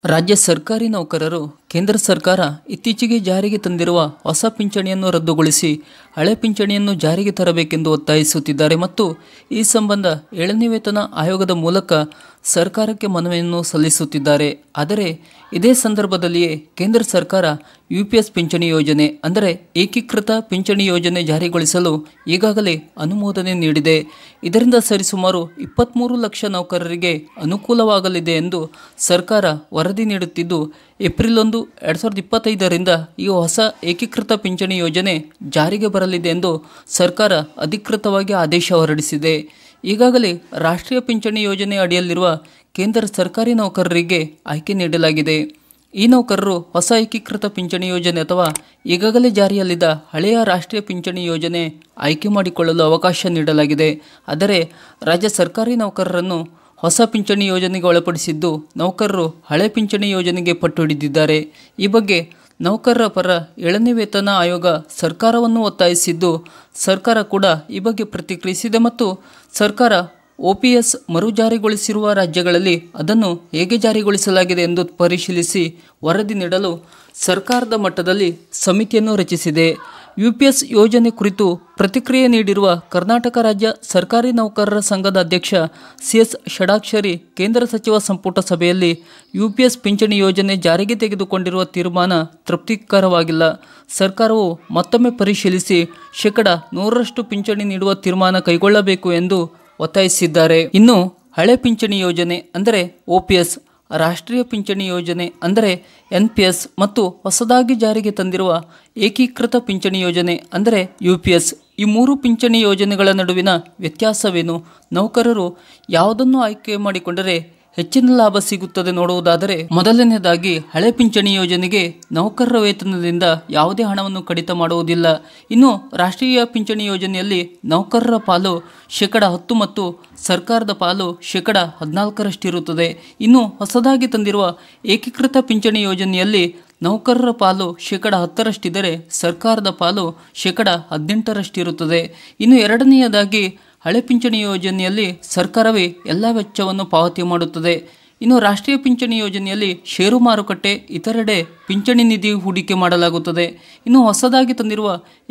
ರಾಜ್ಯ ಸರ್ಕಾರಿ ನೌಕರರು ಕೇಂದ್ರ ಸರ್ಕಾರ ಇತ್ತೀಚೆಗೆ ಜಾರಿಗೆ ತಂದಿರುವ ಹೊಸ ಪಿಂಚಣಿಯನ್ನು ರದ್ದುಗೊಳಿಸಿ ಹಳೆ ಪಿಂಚಣಿಯನ್ನು ಜಾರಿಗೆ ತರಬೇಕೆಂದು ಒತ್ತಾಯಿಸುತ್ತಿದ್ದಾರೆ ಮತ್ತು ಈ ಸಂಬಂಧ 7ನೇ ವೇತನ ಆಯೋಗದ ಮೂಲಕ ಸರ್ಕಾರಕ್ಕೆ ಮನವಿಯನ್ನು ಸಲ್ಲಿಸುತ್ತಿದ್ದಾರೆ. ಆದರೆ ಇದೇ ಸಂದರ್ಭದಲ್ಲಿಯೇ ಕೇಂದ್ರ ಸರ್ಕಾರ ಯುಪಿಎಸ್ ಪಿಂಚಣಿ ಯೋಜನೆ ಅಂದರೆ ಏಕೀಕೃತ ಪಿಂಚಣಿ ಯೋಜನೆ ಜಾರಿಗೊಳಿಸಲು ಈಗಾಗಲೇ ಅನುಮೋದನೆ ನೀಡಿದೆ. ಇದರಿಂದ ಸರಿಸುಮಾರು 23 ಲಕ್ಷ ನೌಕರರಿಗೆ ಅನುಕೂಲವಾಗಲಿದೆ ಎಂದು ಸರ್ಕಾರ ವರದಿ ನೀಡುತ್ತಿದ್ದು, ಏಪ್ರಿಲ್ 1, 2025ರಿಂದ ಈ ಹೊಸ ಏಕೀಕೃತ ಪಿಂಚಣಿ ಯೋಜನೆ ಜಾರಿಗೆ ಬರಲಿದೆ ಎಂದು ಸರ್ಕಾರ ಅಧಿಕೃತವಾಗಿ ಆದೇಶ ಹೊರಡಿಸಿದೆ. ಈಗಾಗಲೇ ರಾಷ್ಟ್ರೀಯ ಪಿಂಚಣಿ ಯೋಜನೆ ಅಡಿಯಲ್ಲಿರುವ ಕೇಂದ್ರ ಸರ್ಕಾರಿ ನೌಕರರಿಗೆ ಆಯ್ಕೆ ನೀಡಲಾಗಿದೆ. ಈ ನೌಕರರು ಹೊಸ ಏಕೀಕೃತ ಪಿಂಚಣಿ ಯೋಜನೆ ಅಥವಾ ಈಗಾಗಲೇ ಜಾರಿಯಲ್ಲಿದ್ದ ಹಳೆಯ ರಾಷ್ಟ್ರೀಯ ಪಿಂಚಣಿ ಯೋಜನೆ ಆಯ್ಕೆ ಮಾಡಿಕೊಳ್ಳಲು ಅವಕಾಶ ನೀಡಲಾಗಿದೆ. ಆದರೆ ರಾಜ್ಯ ಸರ್ಕಾರಿ ನೌಕರರನ್ನು ಹೊಸ ಪಿಂಚಣಿ ಯೋಜನೆಗೆ ಒಳಪಡಿಸಿದ್ದು, ನೌಕರರು ಹಳೆ ಪಿಂಚಣಿ ಯೋಜನೆಗೆ ಪಟ್ಟು ಹಿಡಿದಿದ್ದಾರೆ. ಈ ಬಗ್ಗೆ ನೌಕರರ ಪರ 7ನೇ ವೇತನ ಆಯೋಗ ಸರ್ಕಾರವನ್ನು ಒತ್ತಾಯಿಸಿದ್ದು, ಸರ್ಕಾರ ಕೂಡ ಈ ಬಗ್ಗೆ ಪ್ರತಿಕ್ರಿಯಿಸಿದೆ ಮತ್ತು ಸರ್ಕಾರ OPS ಮರು ಜಾರಿಗೊಳಿಸಿರುವ ರಾಜ್ಯಗಳಲ್ಲಿ ಅದನ್ನು ಹೇಗೆ ಜಾರಿಗೊಳಿಸಲಾಗಿದೆ ಎಂದು ಪರಿಶೀಲಿಸಿ ವರದಿ ನೀಡಲು ಸರ್ಕಾರದ ಮಟ್ಟದಲ್ಲಿ ಸಮಿತಿಯನ್ನು ರಚಿಸಿದೆ. UPS ಯೋಜನೆ ಕುರಿತು ಪ್ರತಿಕ್ರಿಯೆ ನೀಡಿರುವ ಕರ್ನಾಟಕ ರಾಜ್ಯ ಸರ್ಕಾರಿ ನೌಕರರ ಸಂಘದ ಅಧ್ಯಕ್ಷ CS ಷಡಾಕ್ಷರಿ, ಕೇಂದ್ರ ಸಚಿವ ಸಂಪುಟ ಸಭೆಯಲ್ಲಿ UPS ಪಿಂಚಣಿ ಯೋಜನೆ ಜಾರಿಗೆ ತೆಗೆದುಕೊಂಡಿರುವ ತೀರ್ಮಾನ ತೃಪ್ತಿಕರವಾಗಿಲ್ಲ. ಸರ್ಕಾರವು ಮತ್ತೊಮ್ಮೆ ಪರಿಶೀಲಿಸಿ 100% ಪಿಂಚಣಿ ನೀಡುವ ತೀರ್ಮಾನ ಕೈಗೊಳ್ಳಬೇಕು ಎಂದು ಒತ್ತಾಯಿಸಿದ್ದಾರೆ. ಇನ್ನು ಹಳೆ ಪಿಂಚಣಿ ಯೋಜನೆ ಅಂದರೆ OPS, ರಾಷ್ಟ್ರೀಯ ಪಿಂಚಣಿ ಯೋಜನೆ ಅಂದರೆ NPS ಮತ್ತು ಹೊಸದಾಗಿ ಜಾರಿಗೆ ತಂದಿರುವ ಏಕೀಕೃತ ಪಿಂಚಣಿ ಯೋಜನೆ ಅಂದರೆ UPS, ಈ 3 ಪಿಂಚಣಿ ಯೋಜನೆಗಳ ನಡುವಿನ ವ್ಯತ್ಯಾಸವೇನು? ನೌಕರರು ಯಾವುದನ್ನು ಆಯ್ಕೆ ಮಾಡಿಕೊಂಡರೆ ಹೆಚ್ಚಿನ ಲಾಭ ಸಿಗುತ್ತದೆ ನೋಡುವುದಾದರೆ, ಮೊದಲನೆಯದಾಗಿ ಹಳೆ ಪಿಂಚಣಿ ಯೋಜನೆಗೆ ನೌಕರರ ವೇತನದಿಂದ ಯಾವುದೇ ಹಣವನ್ನು ಕಡಿತ ಮಾಡುವುದಿಲ್ಲ. ಇನ್ನು ರಾಷ್ಟ್ರೀಯ ಪಿಂಚಣಿ ಯೋಜನೆಯಲ್ಲಿ ನೌಕರರ ಪಾಲು 10% ಮತ್ತು ಸರ್ಕಾರದ ಪಾಲು 14% ಇರುತ್ತದೆ. ಇನ್ನು ಹೊಸದಾಗಿ ತಂದಿರುವ ಏಕೀಕೃತ ಪಿಂಚಣಿ ಯೋಜನೆಯಲ್ಲಿ ನೌಕರರ ಪಾಲು 10%ಇದ್ದರೆ ಸರ್ಕಾರದ ಪಾಲು 18% ಇರುತ್ತದೆ. ಇನ್ನು ಎರಡನೆಯದಾಗಿ ಹಳೆ ಪಿಂಚಣಿ ಯೋಜನೆಯಲ್ಲಿ ಸರ್ಕಾರವೇ ಎಲ್ಲ ವೆಚ್ಚವನ್ನು ಪಾವತಿ ಮಾಡುತ್ತದೆ. ಇನ್ನು ರಾಷ್ಟ್ರೀಯ ಪಿಂಚಣಿ ಯೋಜನೆಯಲ್ಲಿ ಷೇರು ಮಾರುಕಟ್ಟೆ ಇತರೆಡೆ ಪಿಂಚಣಿ ನಿಧಿ ಹೂಡಿಕೆ ಮಾಡಲಾಗುತ್ತದೆ. ಇನ್ನು ಹೊಸದಾಗಿ ತಂದಿರುವ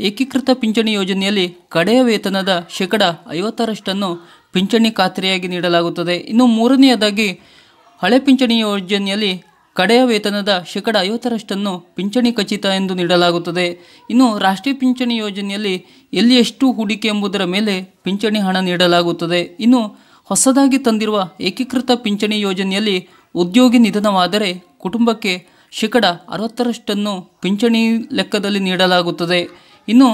ಏಕೀಕೃತ ಪಿಂಚಣಿ ಯೋಜನೆಯಲ್ಲಿ ಕಡೆಯ ವೇತನದ 50% ಪಿಂಚಣಿ ಖಾತ್ರಿಯಾಗಿ ನೀಡಲಾಗುತ್ತದೆ. ಇನ್ನು ಮೂರನೆಯದಾಗಿ ಹಳೆ ಪಿಂಚಣಿ ಯೋಜನೆಯಲ್ಲಿ ಕಡೆಯ ವೇತನದ 50% ಪಿಂಚಣಿ ಖಚಿತ ಎಂದು ನೀಡಲಾಗುತ್ತದೆ. ಇನ್ನು ರಾಷ್ಟ್ರೀಯ ಪಿಂಚಣಿ ಯೋಜನೆಯಲ್ಲಿ ಎಲ್ಲಿ ಎಷ್ಟು ಹೂಡಿಕೆ ಎಂಬುದರ ಮೇಲೆ ಪಿಂಚಣಿ ಹಣ ನೀಡಲಾಗುತ್ತದೆ. ಇನ್ನು ಹೊಸದಾಗಿ ತಂದಿರುವ ಏಕೀಕೃತ ಪಿಂಚಣಿ ಯೋಜನೆಯಲ್ಲಿ ಉದ್ಯೋಗಿ ನಿಧನವಾದರೆ ಕುಟುಂಬಕ್ಕೆ 60% ಪಿಂಚಣಿ ಲೆಕ್ಕದಲ್ಲಿ ನೀಡಲಾಗುತ್ತದೆ. ಇನ್ನು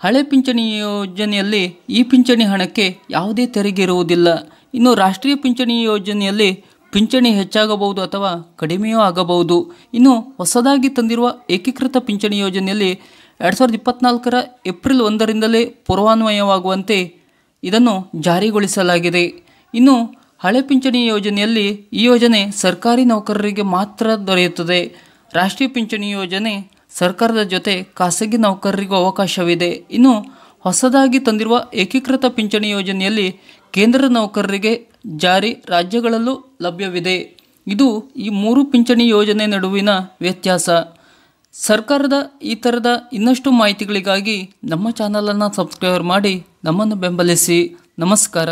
ಹಳೆ ಪಿಂಚಣಿ ಯೋಜನೆಯಲ್ಲಿ ಈ ಪಿಂಚಣಿ ಹಣಕ್ಕೆ ಯಾವುದೇ ತೆರಿಗೆ ಇರುವುದಿಲ್ಲ. ಇನ್ನು ರಾಷ್ಟ್ರೀಯ ಪಿಂಚಣಿ ಯೋಜನೆಯಲ್ಲಿ ಪಿಂಚಣಿ ಹೆಚ್ಚಾಗಬಹುದು ಅಥವಾ ಕಡಿಮೆಯೂ ಆಗಬಹುದು. ಇನ್ನು ಹೊಸದಾಗಿ ತಂದಿರುವ ಏಕೀಕೃತ ಪಿಂಚಣಿ ಯೋಜನೆಯಲ್ಲಿ 2024ರ ಏಪ್ರಿಲ್ 1ರಿಂದಲೇ ಪೂರ್ವಾನ್ವಯವಾಗುವಂತೆ ಇದನ್ನು ಜಾರಿಗೊಳಿಸಲಾಗಿದೆ. ಇನ್ನು ಹಳೆ ಪಿಂಚಣಿ ಯೋಜನೆಯಲ್ಲಿ ಈ ಯೋಜನೆ ಸರ್ಕಾರಿ ನೌಕರರಿಗೆ ಮಾತ್ರ ದೊರೆಯುತ್ತದೆ. ರಾಷ್ಟ್ರೀಯ ಪಿಂಚಣಿ ಯೋಜನೆ ಸರ್ಕಾರದ ಜೊತೆ ಖಾಸಗಿ ನೌಕರರಿಗೂ ಅವಕಾಶವಿದೆ. ಇನ್ನು ಹೊಸದಾಗಿ ತಂದಿರುವ ಏಕೀಕೃತ ಪಿಂಚಣಿ ಯೋಜನೆಯಲ್ಲಿ ಕೇಂದ್ರ ನೌಕರರಿಗೆ ಜಾರಿ ರಾಜ್ಯಗಳಲ್ಲೂ ಲಭ್ಯವಿದೆ. ಇದು ಈ 3 ಪಿಂಚಣಿ ಯೋಜನೆ ನಡುವಿನ ವ್ಯತ್ಯಾಸ. ಸರ್ಕಾರದ ಈ ಥರದ ಇನ್ನಷ್ಟು ಮಾಹಿತಿಗಳಿಗಾಗಿ ನಮ್ಮ ಚಾನಲನ್ನು ಸಬ್ಸ್ಕ್ರೈಬ್ ಮಾಡಿ ನಮ್ಮನ್ನು ಬೆಂಬಲಿಸಿ. ನಮಸ್ಕಾರ.